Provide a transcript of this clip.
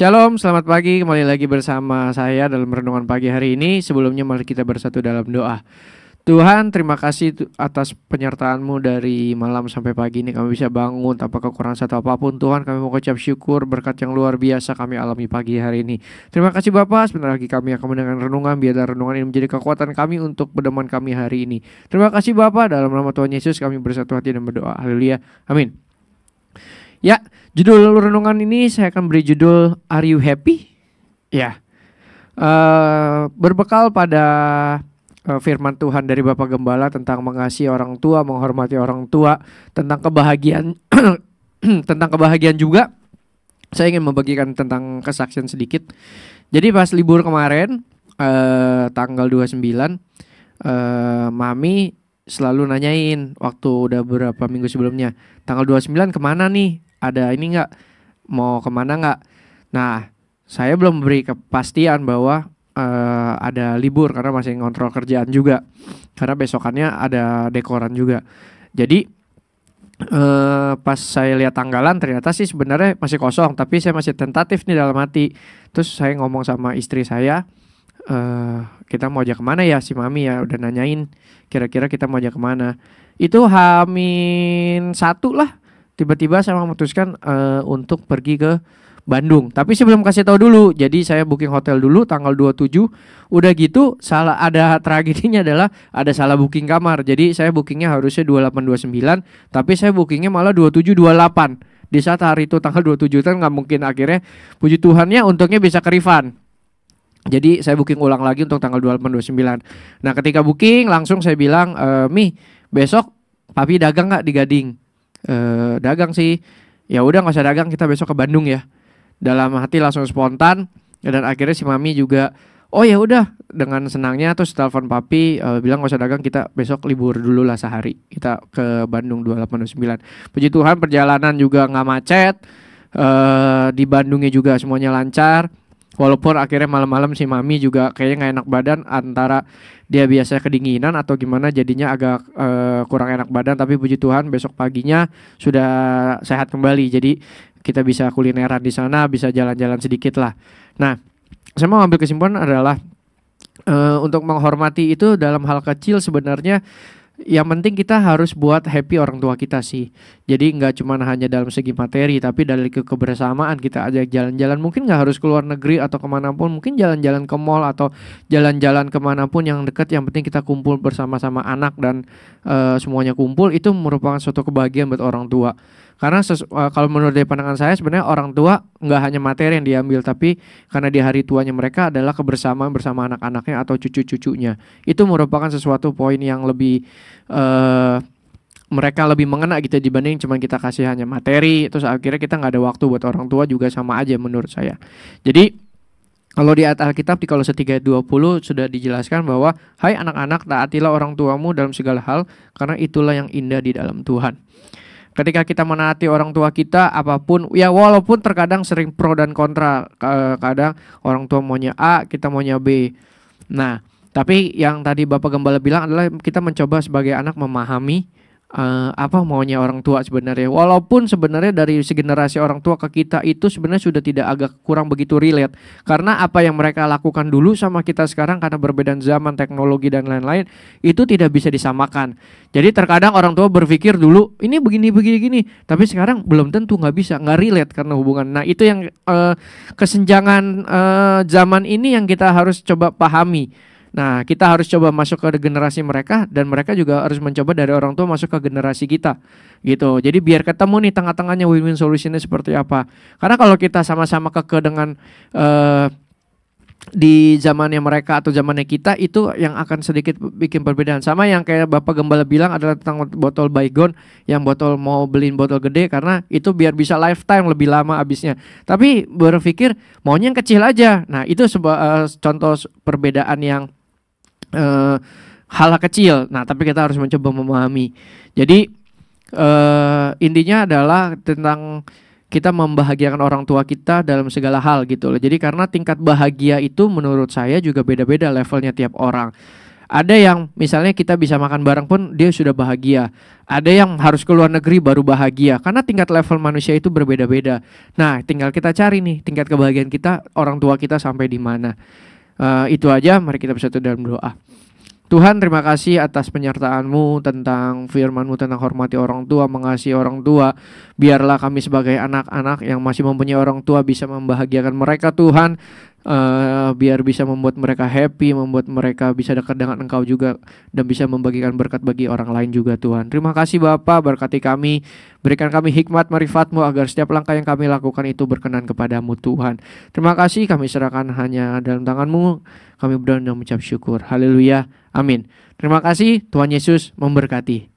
Shalom, selamat pagi. Kembali lagi bersama saya dalam renungan pagi hari ini. Sebelumnya mari kita bersatu dalam doa. Tuhan, terima kasih atas penyertaan-Mu dari malam sampai pagi ini. Kami bisa bangun tanpa kekurangan satu apapun. Tuhan, kami mau ucap syukur berkat yang luar biasa kami alami pagi hari ini. Terima kasih Bapak. Sebentar lagi kami akan mendengar renungan. Biarlah renungan ini menjadi kekuatan kami untuk berteman kami hari ini. Terima kasih Bapak. Dalam nama Tuhan Yesus kami bersatu hati dan berdoa. Haleluya. Amin. Ya, judul renungan ini saya akan beri judul Are You Happy? Ya, berbekal pada firman Tuhan dari Bapak Gembala tentang mengasihi orang tua, menghormati orang tua, tentang kebahagiaan, tentang kebahagiaan juga. Saya ingin membagikan tentang kesaksian sedikit. Jadi pas libur kemarin, tanggal 29, Mami selalu nanyain waktu udah beberapa minggu sebelumnya, tanggal 29 kemana nih? Ada ini nggak? Mau kemana nggak? Nah, saya belum beri kepastian bahwa ada libur karena masih ngontrol kerjaan juga. Karena besokannya ada dekoran juga. Jadi pas saya lihat tanggalan ternyata sih sebenarnya masih kosong, tapi saya masih tentatif nih dalam hati. Terus saya ngomong sama istri saya, kita mau ajak kemana ya si Mami ya? Udah nanyain kira-kira kita mau ajak kemana. Itu H-1 lah. Tiba-tiba saya memutuskan untuk pergi ke Bandung. Tapi sebelum kasih tahu dulu, jadi saya booking hotel dulu tanggal 27. Udah gitu ada tragedinya adalah ada salah booking kamar. Jadi saya bookingnya harusnya 28-29, tapi saya bookingnya malah 27-28. Di saat hari itu tanggal 27 kan nggak mungkin, akhirnya puji Tuhannya untungnya bisa ke refund. Jadi saya booking ulang lagi untuk tanggal 28-29. Nah ketika booking langsung saya bilang, Mi besok Papi dagang nggak di Gading? Dagang sih. Ya udah nggak usah dagang, kita besok ke Bandung ya. Dalam hati langsung spontan. Dan akhirnya si Mami juga, oh ya udah, dengan senangnya terus telepon Papi, bilang nggak usah dagang, kita besok libur dulu lah sehari, kita ke Bandung 28-29. Puji Tuhan perjalanan juga nggak macet. Di Bandungnya juga semuanya lancar. Walaupun akhirnya malam-malam si Mami juga kayaknya gak enak badan, antara dia biasa kedinginan atau gimana jadinya agak kurang enak badan. Tapi puji Tuhan besok paginya sudah sehat kembali. Jadi kita bisa kulineran di sana, bisa jalan-jalan sedikit lah. Nah, saya mau ambil kesimpulan adalah untuk menghormati itu dalam hal kecil sebenarnya. Yang penting kita harus buat happy orang tua kita sih. Jadi nggak cuma hanya dalam segi materi, tapi dari kebersamaan kita ajak jalan-jalan. Mungkin nggak harus keluar negeri atau kemanapun. Mungkin jalan-jalan ke mall atau jalan-jalan kemanapun yang dekat. Yang penting kita kumpul bersama-sama anak dan semuanya kumpul. Itu merupakan suatu kebahagiaan buat orang tua. Karena kalau menurut dari pandangan saya sebenarnya orang tua nggak hanya materi yang diambil, tapi karena di hari tuanya mereka adalah kebersamaan bersama anak-anaknya atau cucu-cucunya. Itu merupakan sesuatu poin yang lebih mereka lebih mengena gitu dibanding cuma kita kasih hanya materi. Terus akhirnya kita nggak ada waktu buat orang tua, juga sama aja menurut saya. Jadi kalau di ayat Alkitab di Kolose 3:20 sudah dijelaskan bahwa hai anak-anak, taatilah orang tuamu dalam segala hal, karena itulah yang indah di dalam Tuhan. Ketika kita menaati orang tua kita apapun, ya walaupun terkadang sering pro dan kontra, kadang orang tua maunya A, kita maunya B. Nah, tapi yang tadi Bapak Gembala bilang adalah kita mencoba sebagai anak memahami apa maunya orang tua sebenarnya. Walaupun sebenarnya dari segenerasi orang tua ke kita itu sebenarnya sudah tidak, agak kurang begitu relate. Karena apa yang mereka lakukan dulu sama kita sekarang karena berbeda zaman, teknologi dan lain-lain, itu tidak bisa disamakan. Jadi terkadang orang tua berpikir dulu ini begini, tapi sekarang belum tentu, nggak bisa, nggak relate karena hubungan. Nah itu yang kesenjangan zaman ini yang kita harus coba pahami. Nah kita harus coba masuk ke generasi mereka, dan mereka juga harus mencoba dari orang tua masuk ke generasi kita gitu. Jadi biar ketemu nih tengah-tengahnya win-win solutionnya seperti apa. Karena kalau kita sama-sama keke dengan di zamannya mereka atau zamannya kita, itu yang akan sedikit bikin perbedaan. Sama yang kayak Bapak Gembala bilang adalah tentang botol baygon, yang botol mau beliin botol gede karena itu biar bisa lifetime lebih lama habisnya. Tapi berpikir maunya yang kecil aja. Nah itu sebuah contoh perbedaan yang hal kecil. Nah tapi kita harus mencoba memahami. Jadi intinya adalah tentang kita membahagiakan orang tua kita dalam segala hal gitu loh. Jadi karena tingkat bahagia itu menurut saya juga beda-beda levelnya tiap orang. Ada yang misalnya kita bisa makan bareng pun dia sudah bahagia. Ada yang harus ke luar negeri baru bahagia. Karena tingkat level manusia itu berbeda-beda. Nah, tinggal kita cari nih tingkat kebahagiaan kita, orang tua kita sampai di mana. Itu aja, mari kita bersatu dalam doa. Tuhan, terima kasih atas penyertaan-Mu tentang firman-Mu tentang hormati orang tua, mengasihi orang tua. Biarlah kami sebagai anak-anak yang masih mempunyai orang tua bisa membahagiakan mereka, Tuhan. Biar bisa membuat mereka happy, membuat mereka bisa dekat dengan Engkau juga, dan bisa membagikan berkat bagi orang lain juga, Tuhan. Terima kasih Bapa, berkati kami, berikan kami hikmat marifat-Mu agar setiap langkah yang kami lakukan itu berkenan kepadamu, Tuhan. Terima kasih, kami serahkan hanya dalam tangan-Mu. Kami berdoa dan mengucap syukur. Haleluya, amin. Terima kasih, Tuhan Yesus memberkati.